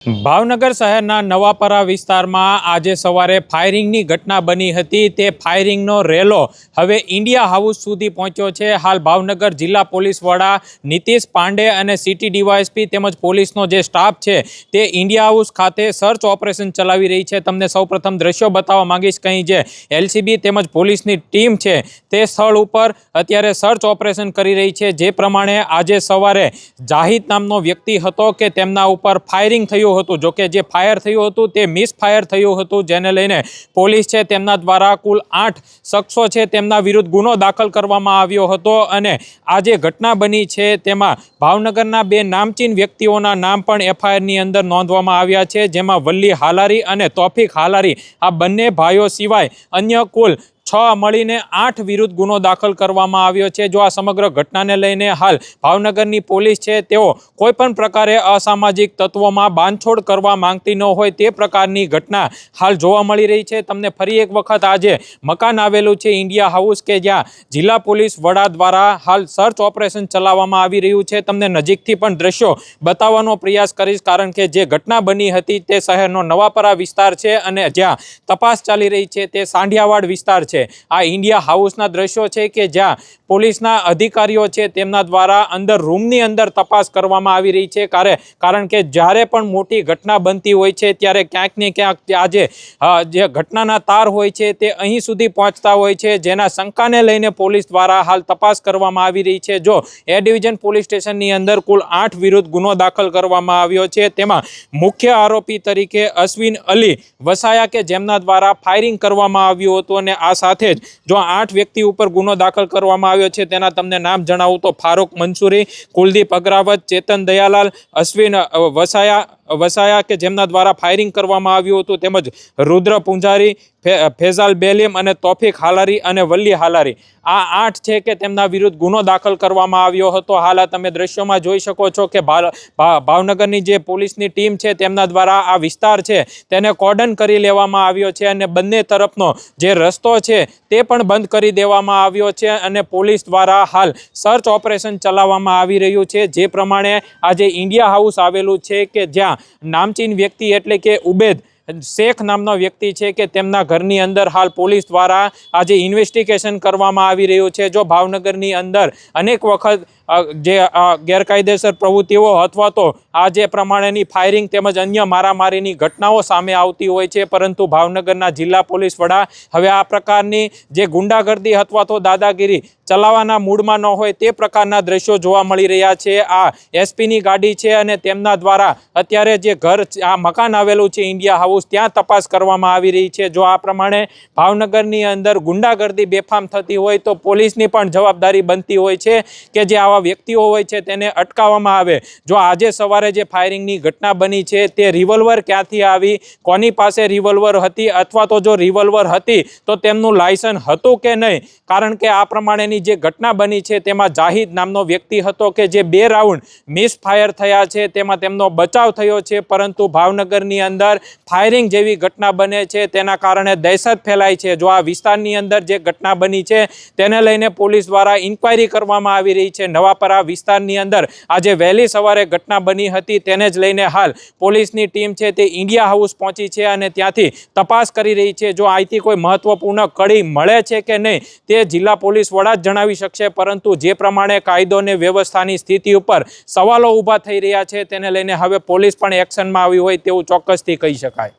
ભાવનગર શહેરના નવાપરા વિસ્તારમાં આજે સવારે ફાયરિંગની ઘટના બની હતી। તે ફાયરિંગનો રેલો હવે ઇન્ડિયા હાઉસ સુધી પહોંચ્યો છે। હાલ ભાવનગર જિલ્લા પોલીસ વડા નીતિશ પાંડે અને સિટી ડીવાયએસપી તેમજ પોલીસનો જે સ્ટાફ છે તે ઇન્ડિયા હાઉસ ખાતે સર્ચ ઓપરેશન ચલાવી રહી છે। તમને સૌપ્રથમ દ્રશ્યો બતાવવા માંગીશ। કંઈ જે એલસીબી તેમજ પોલીસની ટીમ છે તે સ્થળ ઉપર અત્યારે સર્ચ ઓપરેશન કરી રહી છે। જે પ્રમાણે આજે સવારે જાહિદ નામનો વ્યક્તિ હતો કે તેમના ઉપર ફાયરિંગ થયું હતું। જો કે જે ફાયર થયું હતું તે મિસ ફાયર થયું હતું, જેને લઈને પોલીસ છે તેમના દ્વારા કુલ 8 શખ્સો છે તેમના વિરુદ્ધ ગુનો દાખલ કરવામાં આવ્યો હતો। અને આ જે ઘટના બની છે તેમાં ભાવનગરના 2 નામચીન વ્યક્તિઓના નામ પણ એફઆઈઆરની અંદર નોંધવામાં આવ્યા છે, જેમાં વલ્લી હાલારી અને તોફિક હાલારી આ બંને ભાઈઓ સિવાય અન્ય કુલ 6 મળીને 8 વિરુદ્ધ ગુનો દાખલ કરવામાં આવ્યો છે। જો આ સમગ્ર ઘટનાને લઈને હાલ ભાવનગરની પોલીસ છે તેઓ કોઈ પણ પ્રકારે અસામાજિક તત્વોમાં બાંધછોડ કરવા માંગતી ન હોય તે પ્રકારની ઘટના હાલ જોવા મળી રહી છે। તમને ફરી એક વખત આજે મકાન આવેલું છે ઇન્ડિયા હાઉસ કે જ્યાં જિલ્લા પોલીસ વડા દ્વારા હાલ સર્ચ ઓપરેશન ચલાવવામાં આવી રહ્યું છે। તમને નજીકથી પણ દ્રશ્યો બતાવવાનો પ્રયાસ કરીશ, કારણ કે જે ઘટના બની હતી તે શહેરનો નવાપરા વિસ્તાર છે અને જ્યાં તપાસ ચાલી રહી છે તે સાંઢિયાવાડ વિસ્તાર છે। આ ઇન્ડિયા હાઉસના દ્રશ્યો છે કે જ્યાં પોલીસના અધિકારીઓ છે તેમના દ્વારા અંદર રૂમની અંદર તપાસ કરવામાં આવી રહી છે। કારણ કે જ્યારે પણ મોટી ઘટના બનતી હોય છે ત્યારે ક્યાંક ને ક્યાંક આજે જે ઘટનાના તાર હોય છે તે અહીં સુધી પહોંચતા હોય છે, જેના શંકાને લઈને પોલીસ દ્વારા હાલ તપાસ કરવામાં આવી રહી છે। જો એ ડિવિઝન પોલીસ સ્ટેશનની અંદર કુલ 8 વિરુદ્ધ ગુનો દાખલ કરવામાં આવ્યો છે, તેમાં મુખ્ય આરોપી તરીકે અશ્વિન અલી વસાયા કે જેમના દ્વારા ફાયરિંગ કરવામાં આવ્યું હતું। અને આ સાથે જ જો 8 વ્યક્તિ ઉપર ગુનો દાખલ કરવામાં આવ્યો છે તેના તમને નામ જણાવું તો ફારૂક મંસૂરી, કુલદીપ અગ્રાવત, ચેતન દયાલાલ, અશ્વિન વસાયા કે જેમના દ્વારા ફાયરિંગ કરવામાં આવ્યું હતું, તેમજ રુદ્ર પૂંજારી, ફેઝાલ બેલીમ અને તોફિક હાલારી અને વલ્લી હાલારી આ 8 છે કે તેમના વિરુદ્ધ ગુનો દાખલ કરવામાં આવ્યો હતો। હાલ તમે દ્રશ્યોમાં જોઈ શકો છો કે ભાવનગરની જે પોલીસની ટીમ છે તેમના દ્વારા આ વિસ્તાર છે તેને કોર્ડન કરી લેવામાં આવ્યો છે અને બંને તરફનો જે રસ્તો છે તે પણ બંધ કરી દેવામાં આવ્યો છે અને પોલીસ દ્વારા હાલ સર્ચ ઓપરેશન ચલાવવામાં આવી રહ્યું છે। જે પ્રમાણે આજે ઇન્ડિયા હાઉસ આવેલું છે કે જ્યાં નામચીન વ્યક્તિ એટલે કે ઉબેદ શેખ નામનો વ્યક્તિ છે કે તેમના ઘરની અંદર હાલ પોલીસ દ્વારા આજે ઇન્વેસ્ટિગેશન કરવામાં આવી રહ્યું છે। જો ભાવનગરની અંદર અનેક વખત જે ગેરકાયદેસર પ્રવૃત્તિઓ અથવા તો આ જે પ્રમાણેની ફાયરિંગ તેમજ અન્ય મારામારીની ઘટનાઓ સામે આવતી હોય છે, પરંતુ ભાવનગરના જિલ્લા પોલીસ વડા હવે આ પ્રકારની જે ગુંડાગર્દી અથવા તો દાદાગીરી ચલાવવાના મૂડમાં ન હોય તે પ્રકારના દ્રશ્યો જોવા મળી રહ્યા છે। આ એસપીની ગાડી છે અને તેમના દ્વારા અત્યારે જે આ મકાન આવેલું છે ઇન્ડિયા હાઉસ ત્યાં તપાસ કરવામાં આવી રહી છે। જો આ પ્રમાણે ભાવનગરની અંદર ગુંડાગર્દી બેફામ થતી હોય તો પોલીસની પણ જવાબદારી બનતી હોય છે કે જે આવા વ્યક્તિઓ હોય છે તેને અટકાવવામાં આવે। જો આજે સવારે જે ફાયરિંગની ઘટના બની છે તે રિવોલ્વર ક્યાંથી આવી, કોની પાસે રિવોલ્વર હતી અથવા તો જો રિવોલ્વર હતી તો તેમનું લાયસન્સ હતું કે નહીં, કારણ કે આ પ્રમાણેની જે ઘટના બની છે તેમાં જાહિદ નામનો વ્યક્તિ હતો કે જે 2 રાઉન્ડ મિસ ફાયર થયા છે તેમાં તેમનો બચાવ થયો છે, પરંતુ ભાવનગરની અંદર ફાયરિંગ જેવી ઘટના બને છે તેના કારણે દહેશત ફેલાય છે। જો આ વિસ્તારની અંદર જે ઘટના બની છે તેને લઈને પોલીસ દ્વારા ઇન્ક્વાયરી કરવામાં આવી રહી છે। નવાપરા વિસ્તારની અંદર આજે વહેલી સવારે ઘટના બની હતી તેને જ લઈને હાલ પોલીસની ટીમ છે તે ઇન્ડિયા હાઉસ પહોંચી છે અને ત્યાંથી તપાસ કરી રહી છે। જો અહીંથી કોઈ મહત્વપૂર્ણ કડી મળે છે કે નહીં તે જિલ્લા પોલીસ વડા જ જણાવી શકશે, પરંતુ જે પ્રમાણે કાયદો અને વ્યવસ્થાની સ્થિતિ ઉપર સવાલો ઊભા થઈ રહ્યા છે તેને લઈને હવે પોલીસ પણ એક્શનમાં આવી હોય તેવું ચોક્કસથી કહી શકાય।